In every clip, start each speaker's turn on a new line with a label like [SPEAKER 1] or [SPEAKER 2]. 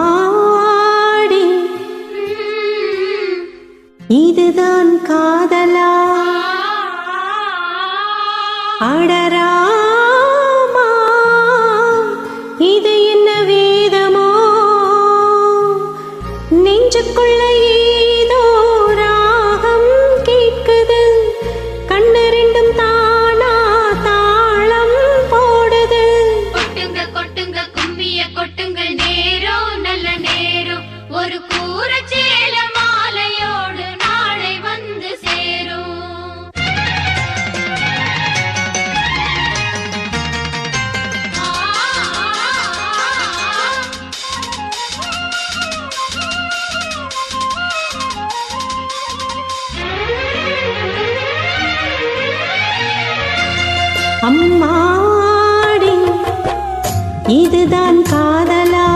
[SPEAKER 1] அம்மாடி இதுதான் காதலா அடராமா இது என்ன வேதமோ நெஞ்சுக்குள்ள ஏதோ ராகம் கேட்குது கண்ணு ரெண்டும் தானா தாளம் போடுது
[SPEAKER 2] கொட்டுங்க கொட்டுங்க கும்மிய கொட்டுங்க நேரம் நல்ல நேரம் ஒரு கூர சேல மாலையோடு நாளை வந்து சேரும்
[SPEAKER 1] அம்மாடி இதுதான் காதலா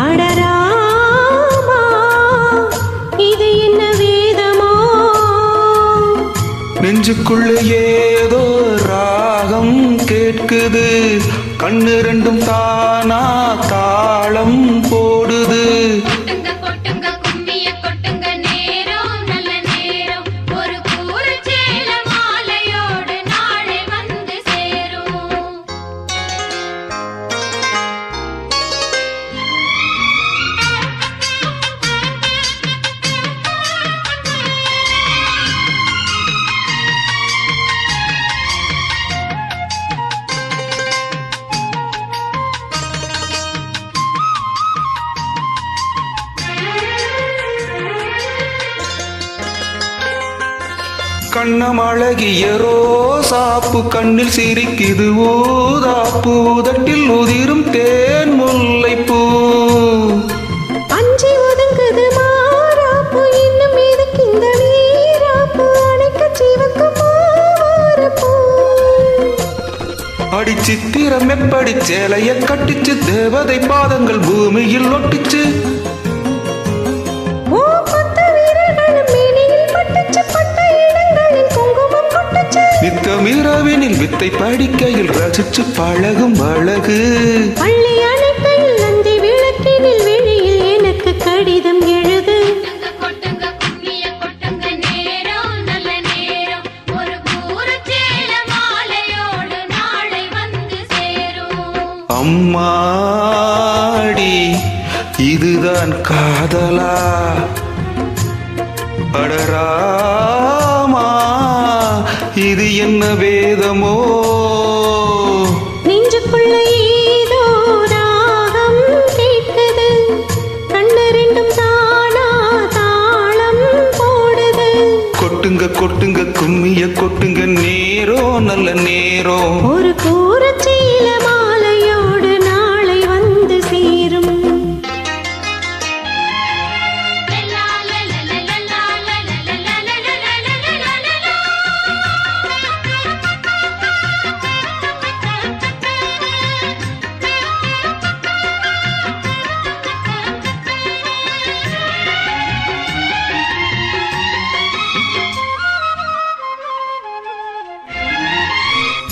[SPEAKER 1] அடராமா இது என்ன வேதமோ
[SPEAKER 3] நெஞ்சுக்குள்ள ஏதோ ராகம் கேட்குது கண்ணு ரெண்டும் தானா தாளம் போடுது
[SPEAKER 2] கொட்டுங்க கொட்டுங்க கும்மிய கொட்டுங்க நேரம் நல்ல நேரம் ஒரு கூர சேல மாலையோடு நாளை வந்து சேரும்
[SPEAKER 3] கண்ணம் அழகிய ரோசாப்பு கண்ணில் சிரிக்குது ஊதாப்பு உதட்டில் உதிரும் தேன் முல்லைப்பூ
[SPEAKER 1] அஞ்சி ஒதுங்குது மாறாப்பு இன்னும் எதுக்கு இந்த வீராப்பு அணைக்க சிவக்கு மாறப்பூ
[SPEAKER 3] அடி சித்திரம் எப்படி சேலைய கட்டிச்சு தேவதை பாதங்கள் பூமியில் ஒட்டிச்சு
[SPEAKER 1] ஓ பத்து வீரர்களும் மேனியில் பட்டுச்சு பட்ட இடங்களில் குங்குமம் கொட்டுச்சு
[SPEAKER 3] நித்தம் இரவினில் வித்தை படிக்கையில் ரசிச்சு பழகும் அழகு
[SPEAKER 1] பள்ளி அணைக்கையில் நந்தி விளக்கினில் வெளியில் எனக்கு கடிதம் எழுது
[SPEAKER 2] கொட்டுங்க கொட்டுங்க கும்மிய கொட்டுங்க நேரம் நல்ல நேரம் ஒரு கூர சேல மாலையோடு நாளை வந்து சேரும்
[SPEAKER 3] அம்மாடி இதுதான் காதலா அடராமா இது என்ன வேதமோ
[SPEAKER 1] நெஞ்சுக்குள்ள ஏதோ ராகம் கேட்குது கண்ணு ரெண்டும் தானா தாளம் போடுது
[SPEAKER 3] கொட்டுங்க கொட்டுங்க கும்மிய கொட்டுங்க நேரம் நல்ல நேரம்
[SPEAKER 1] ஒரு கூரச்சீல மாலையோடு நாளை வந்து சேரும்
[SPEAKER 2] லலா லலா லலா லலா லலா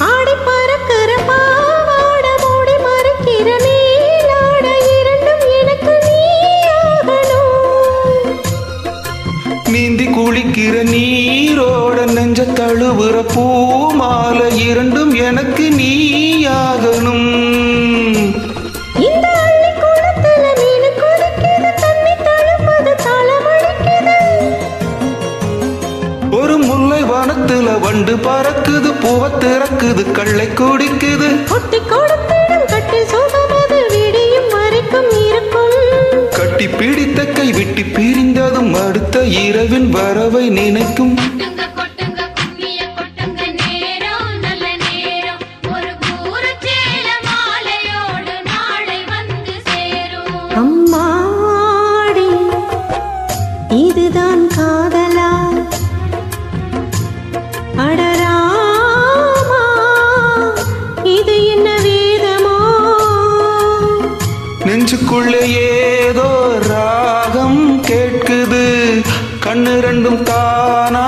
[SPEAKER 1] ஆடி பறக்கிற பாவாட மூடி மறைக்கிற மேலாட இரண்டும் எனக்கு நீயாகணும்
[SPEAKER 3] நீந்தி குளிக்கிற நீரோட நெஞ்ச தழுவுற பூமாலை இரண்டும் எனக்கு நீயாகணும்
[SPEAKER 1] இந்த அள்ளி குளத்துல மீன் குதிக்குது தண்ணி தழுப்பது தளமடிக்குது
[SPEAKER 3] ஒரு முல்லை வனத்துல வண்டு பறக்குது பூவ திறக்குது கள்ளை குடிக்குது
[SPEAKER 1] கொட்டி கொடுத்திடும் கட்டி சுகமது விடியும் வரைக்கும் இருக்கும்
[SPEAKER 3] கட்டி பிடித்த கை விட்டு பிரிந்ததும் அடுத்த இரவின் வரவை நினைக்கும்
[SPEAKER 2] கொட்டுங்க கொட்டுங்க கும்மிய கொட்டுங்க நேரம் நல்ல நேரம் ஒரு கூர சேல மாலையோடு நாளை வந்து சேரும்
[SPEAKER 1] அம்மாடி இதுதான் காதலா அடராமா இது என்ன வேதமோ
[SPEAKER 3] நெஞ்சுக்குள்ளே ஏதோ ராகம் கேட்குது கண்ணு ரெண்டும் தானா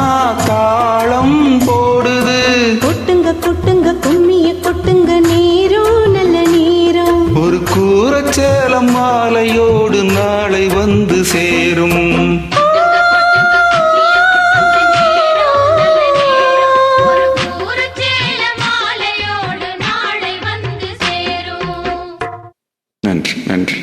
[SPEAKER 3] தாளம் போடுது
[SPEAKER 1] கொட்டுங்க கொட்டுங்க கும்மிய கொட்டுங்க நேரம் நல்ல நேரம்
[SPEAKER 3] ஒரு மாலையோடு நாளை வந்து சேரும்.
[SPEAKER 2] கொட்டுங்க கொட்டுங்க கும்மிய கொட்டுங்க நேரம் நல்ல நேரம் ஒரு கூரச்சேல மாலையோடு நாளை வந்து சேரும்.
[SPEAKER 3] நன்றி நன்றி.